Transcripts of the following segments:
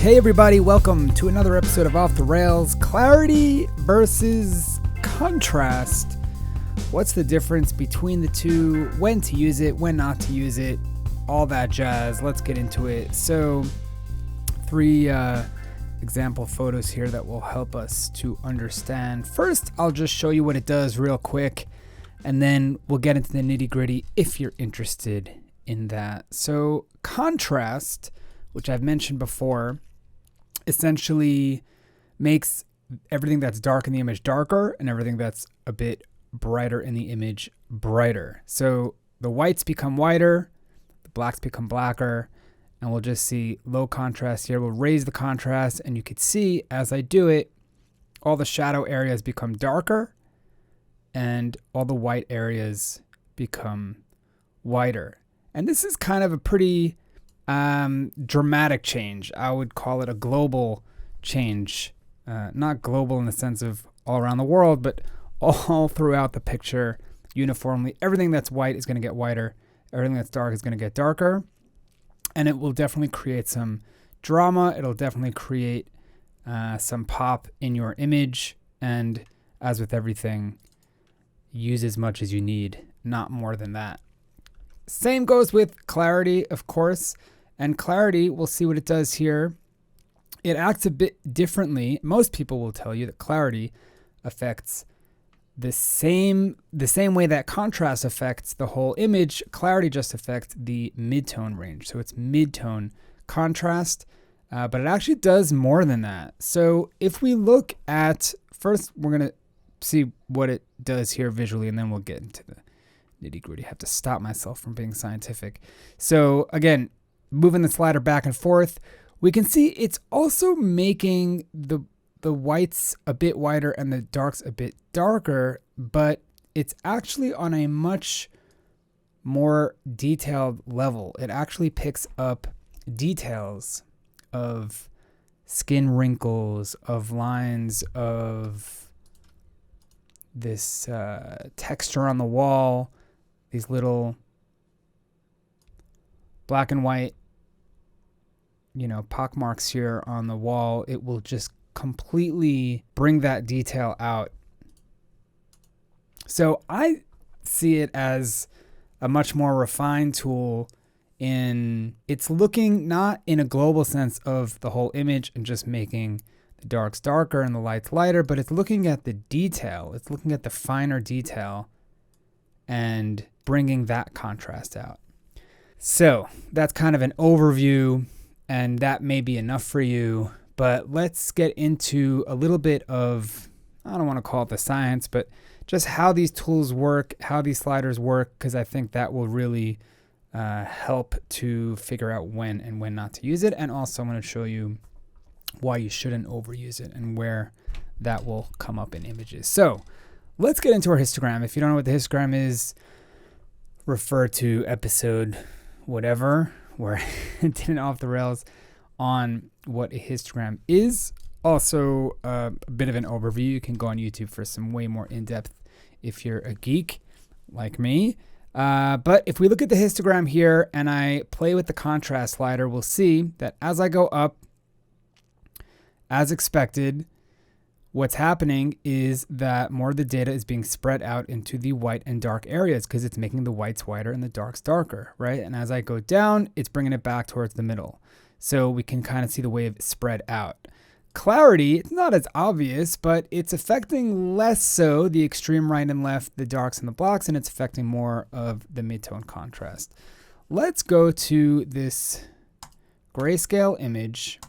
Hey everybody, welcome to another episode of Off the Rails. Clarity versus contrast. What's the difference between the two? When to use it, when not to use it, all that jazz. Let's get into it. So, three example photos here that will help us to understand. First, I'll just show you what it does real quick, and then we'll get into the nitty-gritty if you're interested in that. So, contrast, which I've mentioned before, essentially makes everything that's dark in the image darker and everything that's a bit brighter in the image brighter. So the whites become whiter, the blacks become blacker, and we'll just see low contrast here. We'll raise the contrast, and you can see as I do it, all the shadow areas become darker and all the white areas become whiter. And this is kind of a pretty dramatic change. I would call it a global change. Not global in the sense of all around the world, but all throughout the picture uniformly. Everything that's white is going to get whiter. Everything that's dark is going to get darker. And it will definitely create some drama. It'll definitely create some pop in your image. And as with everything, use as much as you need, not more than that. Same goes with clarity, of course. And clarity, we'll see what it does here. It acts a bit differently. Most people will tell you that clarity affects the same way that contrast affects the whole image. Clarity just affects the midtone range. So it's midtone contrast, but it actually does more than that. So if we look at, first we're going to see what it does here visually, and then we'll get into the nitty-gritty. I have to stop myself from being scientific. So again, moving the slider back and forth, we can see it's also making the whites a bit whiter and the darks a bit darker, but it's actually on a much more detailed level. It actually picks up details of skin wrinkles, of lines, of this texture on the wall, these little black and white, pock marks here on the wall. It will just completely bring that detail out. So I see it as a much more refined tool it's looking not in a global sense of the whole image and just making the darks darker and the lights lighter, but it's looking at the detail. It's looking at the finer detail and bringing that contrast out. So that's kind of an overview, and that may be enough for you, but let's get into a little bit of, I don't want to call it the science, but just how these tools work, how these sliders work, because I think that will really help to figure out when and when not to use it. And also I'm going to show you why you shouldn't overuse it and where that will come up in images. So let's get into our histogram. If you don't know what the histogram is, refer to episode whatever, where it didn't off the rails on what a histogram is. Also, a bit of an overview. You can go on YouTube for some way more in-depth if you're a geek like me. But if we look at the histogram here and I play with the contrast slider, we'll see that as I go up, as expected, what's happening is that more of the data is being spread out into the white and dark areas because it's making the whites whiter and the darks darker, right? And as I go down, it's bringing it back towards the middle. So we can kind of see the wave spread out. Clarity, it's not as obvious, but it's affecting less so the extreme right and left, the darks and the blacks, and it's affecting more of the midtone contrast. Let's go to this grayscale image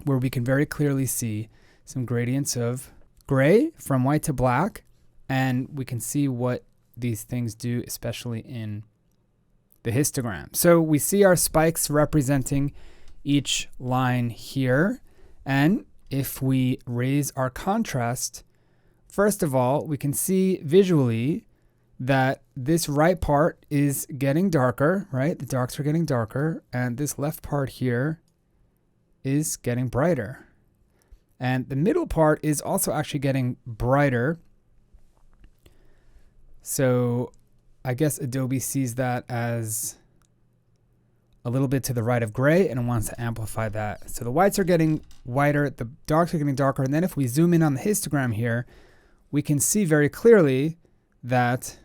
where we can very clearly see some gradients of gray from white to black, and we can see what these things do, especially in the histogram. So we see our spikes representing each line here, and if we raise our contrast, first of all, we can see visually that this right part is getting darker, right? The darks are getting darker, and this left part here is getting brighter. And the middle part is also actually getting brighter. So I guess Adobe sees that as a little bit to the right of gray, and it wants to amplify that. So the whites are getting whiter, the darks are getting darker, and then if we zoom in on the histogram here, we can see very clearly that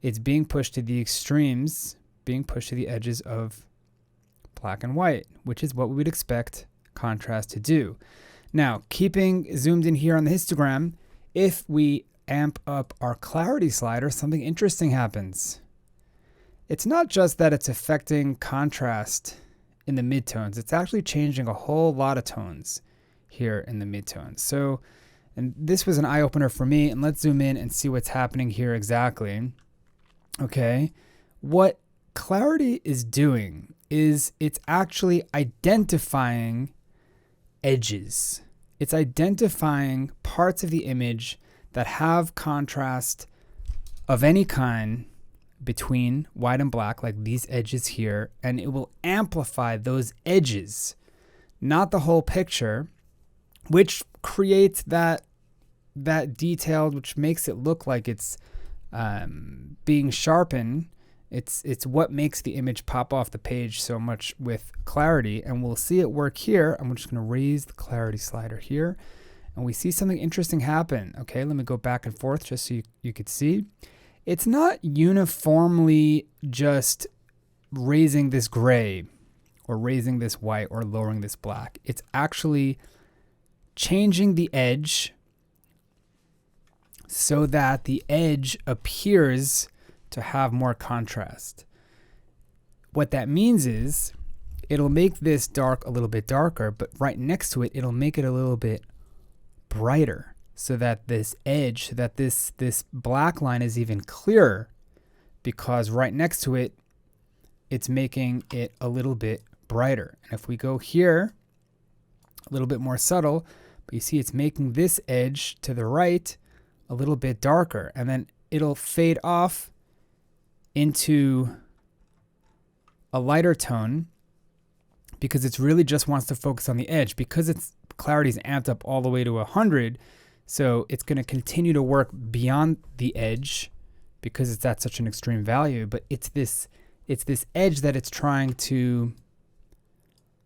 it's being pushed to the extremes, being pushed to the edges of black and white, which is what we would expect contrast to do. Now, keeping zoomed in here on the histogram, if we amp up our clarity slider, something interesting happens. It's not just that it's affecting contrast in the midtones, it's actually changing a whole lot of tones here in the midtones. So, and this was an eye-opener for me, and let's zoom in and see what's happening here exactly. Okay, what clarity is doing is it's actually identifying edges. It's identifying parts of the image that have contrast of any kind between white and black, like these edges here, and it will amplify those edges, not the whole picture, which creates that detailed, which makes it look like it's being sharpened. It's what makes the image pop off the page so much with clarity, and we'll see it work here. I'm just going to raise the clarity slider here, and we see something interesting happen. Okay, let me go back and forth just so you could see. It's not uniformly just raising this gray or raising this white or lowering this black. It's actually changing the edge so that the edge appears to have more contrast. What that means is it'll make this dark a little bit darker, but right next to it, it'll make it a little bit brighter so that this edge, so that this black line is even clearer, because right next to it, it's making it a little bit brighter. And if we go here, a little bit more subtle, but you see it's making this edge to the right a little bit darker, and then it'll fade off into a lighter tone because it's really just wants to focus on the edge, because its clarity is amped up all the way to 100. So it's going to continue to work beyond the edge because it's at such an extreme value, but it's this edge that it's trying to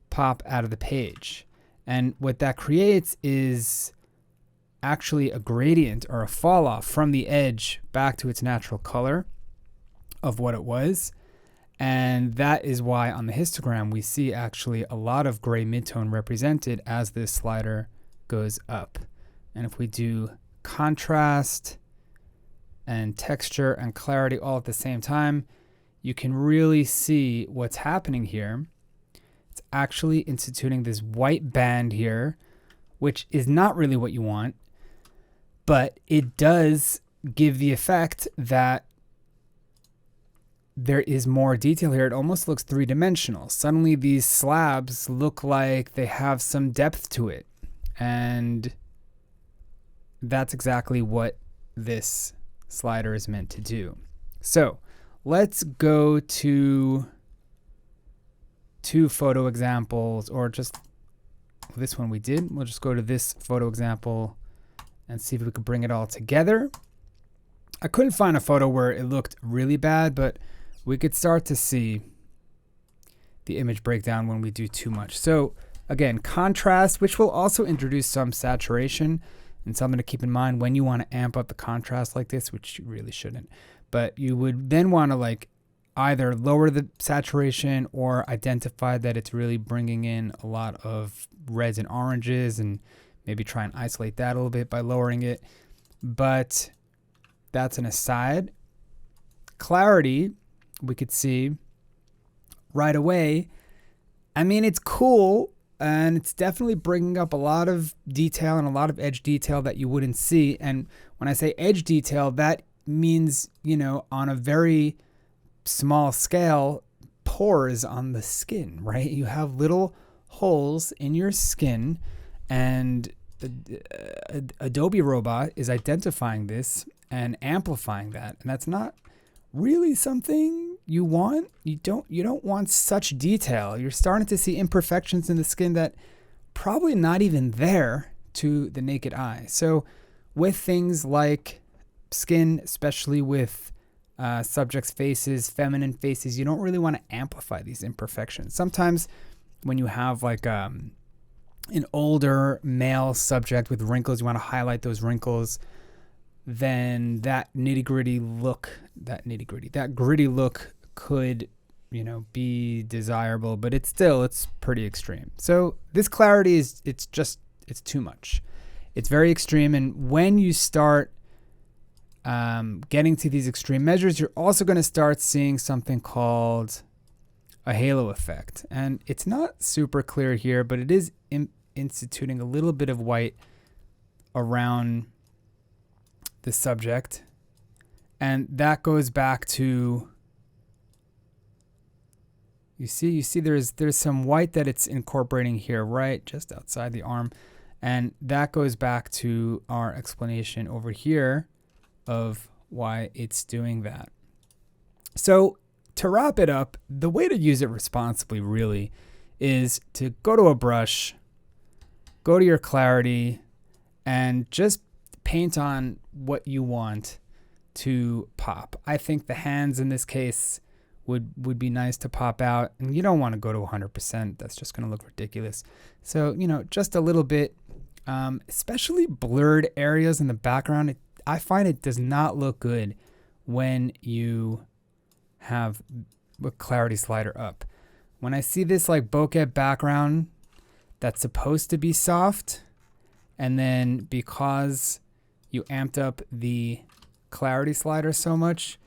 pop out of the page. And what that creates is actually a gradient or a fall off from the edge back to its natural color of what it was. And that is why on the histogram we see actually a lot of gray midtone represented as this slider goes up. And if we do contrast and texture and clarity all at the same time, you can really see what's happening here. It's actually instituting this white band here, which is not really what you want, but it does give the effect that there is more detail here. It almost looks three-dimensional. Suddenly these slabs look like they have some depth to it. And that's exactly what this slider is meant to do. So let's go to two photo examples, or just this one we did. We'll just go to this photo example and see if we could bring it all together. I couldn't find a photo where it looked really bad, but we could start to see the image breakdown when we do too much. So again, contrast, which will also introduce some saturation, and something to keep in mind when you want to amp up the contrast like this, which you really shouldn't. But you would then want to like either lower the saturation or identify that it's really bringing in a lot of reds and oranges, and maybe try and isolate that a little bit by lowering it. But that's an aside. Clarity, we could see right away. I mean, it's cool, and it's definitely bringing up a lot of detail and a lot of edge detail that you wouldn't see. And when I say edge detail, that means, you know, on a very small scale, pores on the skin, right? You have little holes in your skin, and Adobe Robot is identifying this and amplifying that. And that's not really something you want. You don't want such detail. You're starting to see imperfections in the skin that probably not even there to the naked eye. So with things like skin, especially with subjects' faces, feminine faces. You don't really want to amplify these imperfections. Sometimes when you have like an older male subject with wrinkles, you want to highlight those wrinkles. Then that gritty look could, be desirable, but it's pretty extreme. So this clarity it's too much. It's very extreme. And when you start getting to these extreme measures, you're also going to start seeing something called a halo effect. And it's not super clear here, but it is instituting a little bit of white around the subject. And that goes back to, you see there's some white that it's incorporating here, right? Just outside the arm. And that goes back to our explanation over here of why it's doing that. So to wrap it up, the way to use it responsibly really is to go to a brush, go to your clarity, and just paint on what you want to pop. I think the hands in this case would be nice to pop out, and you don't want to go to 100%. That's just going to look ridiculous. So, just a little bit, especially blurred areas in the background. I find it does not look good when you have a clarity slider up. When I see this like bokeh background that's supposed to be soft, and then because you amped up the clarity slider so much,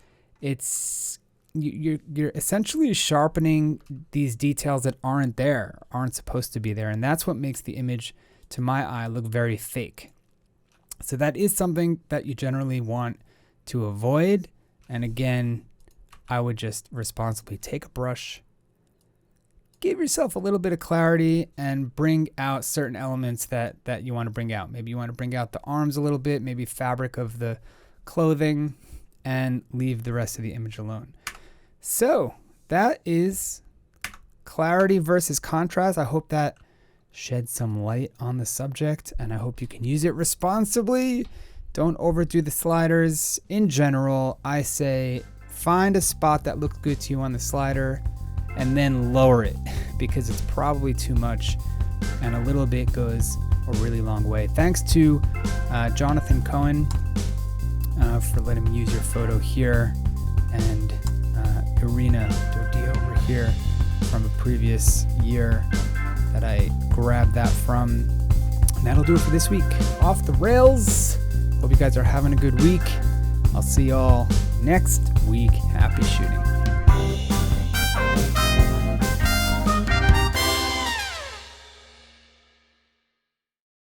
you're essentially sharpening these details that aren't supposed to be there, and that's what makes the image, to my eye, look very fake. So that is something that you generally want to avoid. And again, I would just responsibly take a brush, give yourself a little bit of clarity, and bring out certain elements that you want to bring out. Maybe you want to bring out the arms a little bit, maybe fabric of the clothing, and leave the rest of the image alone. So that is clarity versus contrast. I hope that sheds some light on the subject, and I hope you can use it responsibly. Don't overdo the sliders. In general, I say find a spot that looks good to you on the slider and then lower it, because it's probably too much, and a little bit goes a really long way. Thanks to Jonathan Cohen for letting me use your photo here, and Irina Dodio over here from a previous year that I grabbed that from. And that'll do it for this week. Off the Rails. Hope you guys are having a good week. I'll see y'all next week. Happy shooting.